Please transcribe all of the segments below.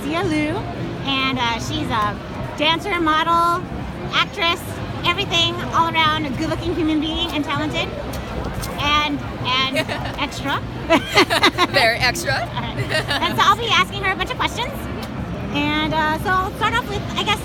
Lucia Liu, and she's a dancer, model, actress, everything, all around a good-looking human being and talented, and extra. Very extra. And so I'll be asking her a bunch of questions. And so I'll start off with, I guess,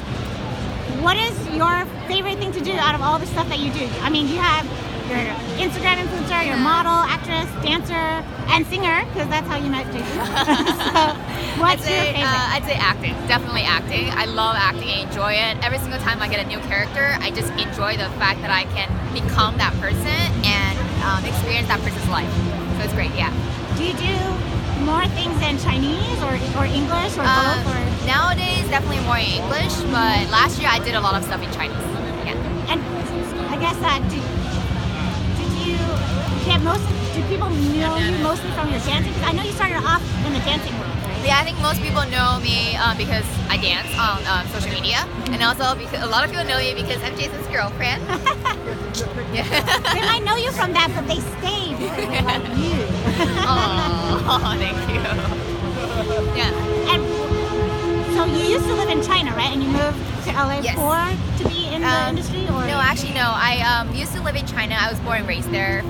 what is your favorite thing to do out of all the stuff that you do? I mean, you have your Instagram influencer, your model, actress, dancer, and singer, because that's how you met Jason. So what's your favorite? I'd say acting. Definitely acting. I love acting. I enjoy it. Every single time I get a new character, I just enjoy the fact that I can become that person and experience that person's life. So it's great, yeah. Do you do more things in Chinese or English or both? Or? Nowadays, definitely more in English, but last year I did a lot of stuff in Chinese. Yeah. And I guess do people know you mostly from your dancing? Because I know you started off in the dancing world, right? Yeah, I think most people know me because I dance on social media, and also because a lot of people know you because I'm Jason's girlfriend. Yeah. They might know you from that, but they stay because they like you. Oh, thank you. Yeah. And so you used to live in China, right? And you moved to LA Yes. to be in the industry, or no? Actually, no. I used to live in China. I was born and raised there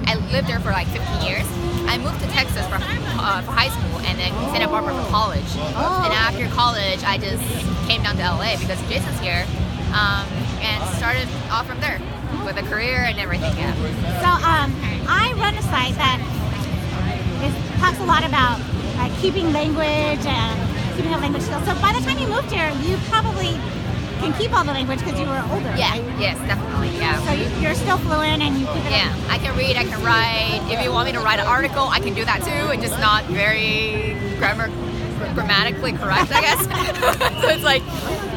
I lived there for like 15 years. I moved to Texas for high school and then Santa Barbara for college. Oh. And after college, I just came down to LA because Jason's here and started off from there with a career and everything. Yeah. So I run a site that talks a lot about keeping language and keeping up language skills. So by the time you moved here, you probably can keep all the language because you were older, Yeah, right? yes, definitely, yeah. So you're still fluent and you keep it Yeah, I can read, I can write. If you want me to write an article, I can do that too. It's just not very grammatically correct, I guess. So it's like,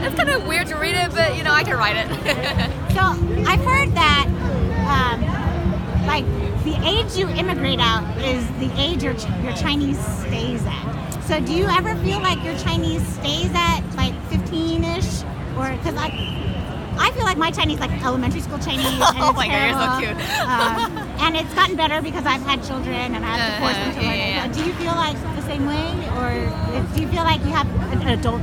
it's kind of weird to read it, but you know, I can write it. So I've heard that like the age you immigrate out is the age your Chinese stays at. So do you ever feel like your Chinese stays at like 15-ish? Or because I feel like my Chinese like elementary school Chinese. And Oh my God, you're so cute. And it's gotten better because I've had children and I have to force them to learn it. yeah. Do you feel like the same way, or do you feel like you have an adult?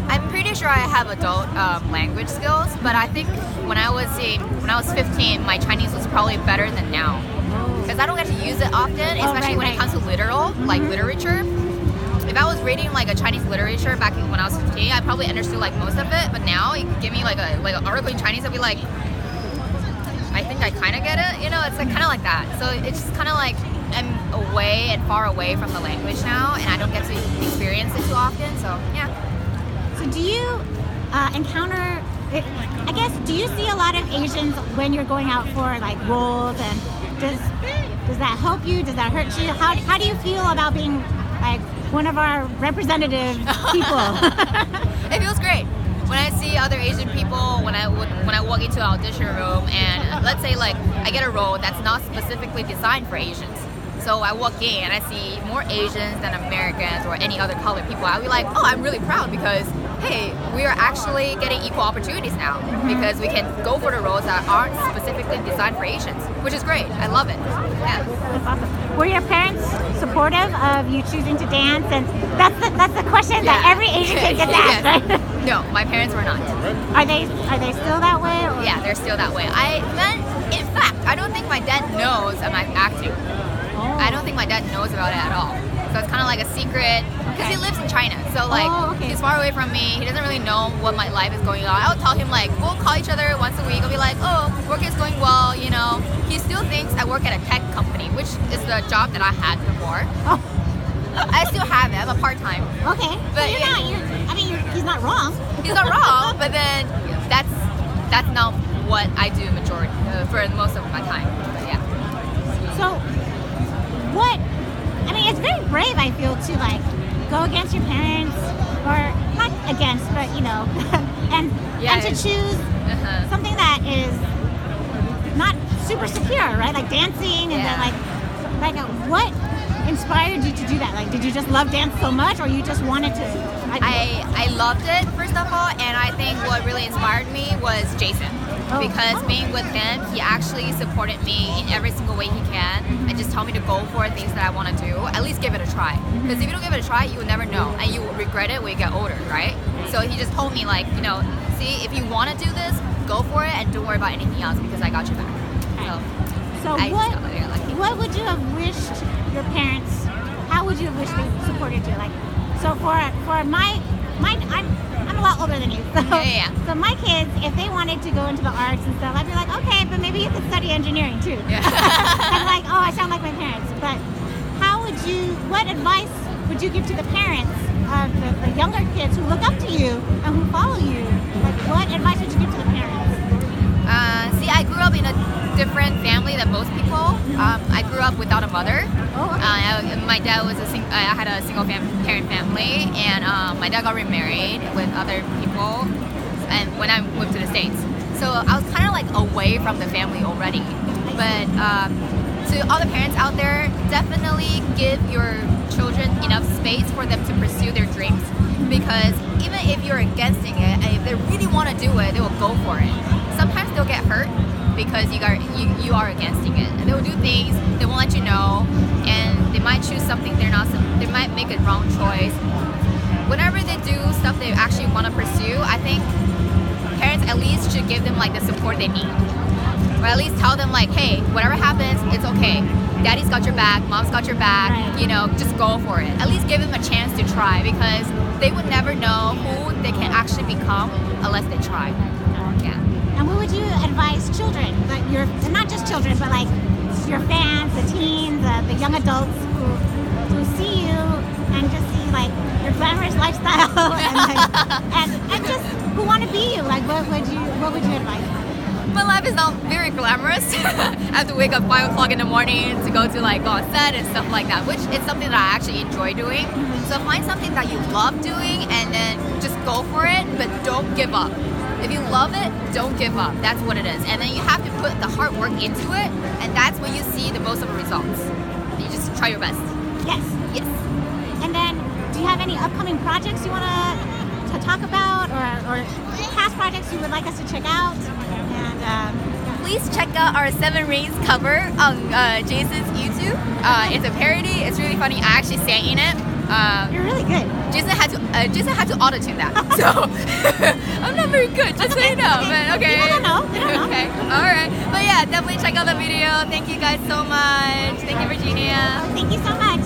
I'm pretty sure I have adult language skills, but I think when I was 15, my Chinese was probably better than now. Because I don't get to use it often, especially when it comes to literal, like literature. If I was reading like a Chinese literature back when I was 15, I probably understood like most of it. But now you give me like an article in Chinese, I'd be like, I think I kind of get it. You know, it's like kind of like that. So it's just kind of like I'm away and far away from the language now, and I don't get to experience it too often. So yeah. So do you encounter? I guess do you see a lot of Asians when you're going out for like roles, and does that help you? Does that hurt you? How do you feel about being like one of our representative people? It feels great when I see other Asian people, when I walk into an audition room and let's say like I get a role that's not specifically designed for Asians. So I walk in and I see more Asians than Americans or any other colored people. I'll be like, oh, I'm really proud because, hey, we are actually getting equal opportunities now because we can go for the roles that aren't specifically designed for Asians, which is great. I love it. Yeah. That's awesome. Were your parents supportive of you choosing to dance? And that's the question that every Asian kid gets asked, right? No, my parents were not. Are they still that way? Or? Yeah, they're still that way. In fact, I don't think my dad knows I'm acting. I don't think my dad knows about it at all. So it's kind of like a secret because he lives in China. So like he's far away from me. He doesn't really know what my life is going on. I would tell him like we'll call each other once a week. I'll be like, oh, work is going well. You know, he still thinks I work at a tech company, which is the job that I had before. Oh. I still have it. I'm a part-time. Okay. But he's not wrong. He's not wrong. But then that's not what I do majority for most of my time. But yeah. So. It's very brave, I feel, to like go against your parents, or not against, but you know, and to choose something that is not super secure, right? Like dancing, and then what inspired you to do that? Like, did you just love dance so much, or you just wanted to? I loved it first of all, and I think what really inspired me was Jason. Because being with him, he actually supported me in every single way he can, and just tell me to go for things that I want to do, at least give it a try. Because if you don't give it a try, you will never know, and you will regret it when you get older, right? So he just told me like, you know, see, if you want to do this, go for it, and don't worry about anything else because I got your back. So what would you have wished your parents? How would you have wished they supported you? Like, so for my I'm a lot older than you. So, so my kids, if they wanted to go into the arts and stuff, I'd be like, okay, but maybe you could study engineering too. Yeah. I'm like, oh, I sound like my parents. But what advice would you give to the parents of the younger kids who look up to you and who follow you? Like, what advice would you give to the parents? See, I grew up in a different family than most people. I grew up without a mother. Oh, okay. My dad was I had a single parent family, and my dad got remarried with other people, and when I moved to the States. So I was kind of like away from the family already. But to all the parents out there, definitely give your children enough space for them to pursue their dreams. Because even if you're against it, and if they really want to do it, they will go for it. Sometimes they'll get hurt because you are against it. And they will do things, they won't let you know, and they might choose something they might make a wrong choice. Whenever they do stuff they actually want to pursue, I think parents at least should give them like the support they need. Or at least tell them like, hey, whatever happens, it's okay. Daddy's got your back, mom's got your back, you know, just go for it. At least give them a chance to try, because they would never know who they can actually become unless they try. Yeah. And what would you advise children, like not just children, but like your fans, the teens, the young adults who see you and just see like your glamorous lifestyle and just who want to be you? Like, what would you advise? My life is not very glamorous. I have to wake up 5 o'clock in the morning to go on set and stuff like that, which is something that I actually enjoy doing. So find something that you love doing and then just go for it, but don't give up. If you love it, don't give up. That's what it is. And then you have to put the hard work into it, and that's when you see the most of the results. You just try your best. Yes. Yes. And then, do you have any upcoming projects you want to talk about, or past projects you would like us to check out? And please check out our 7 Rings cover on Jason's YouTube. It's a parody. It's really funny. I actually sang in it. You're really good. Jason had to auto-tune that, so I'm not very good. Just so you know. But okay. People don't know. They don't know. Okay. All right. But yeah, definitely check out the video. Thank you guys so much. Thank you, Virginia. Oh, thank you so much.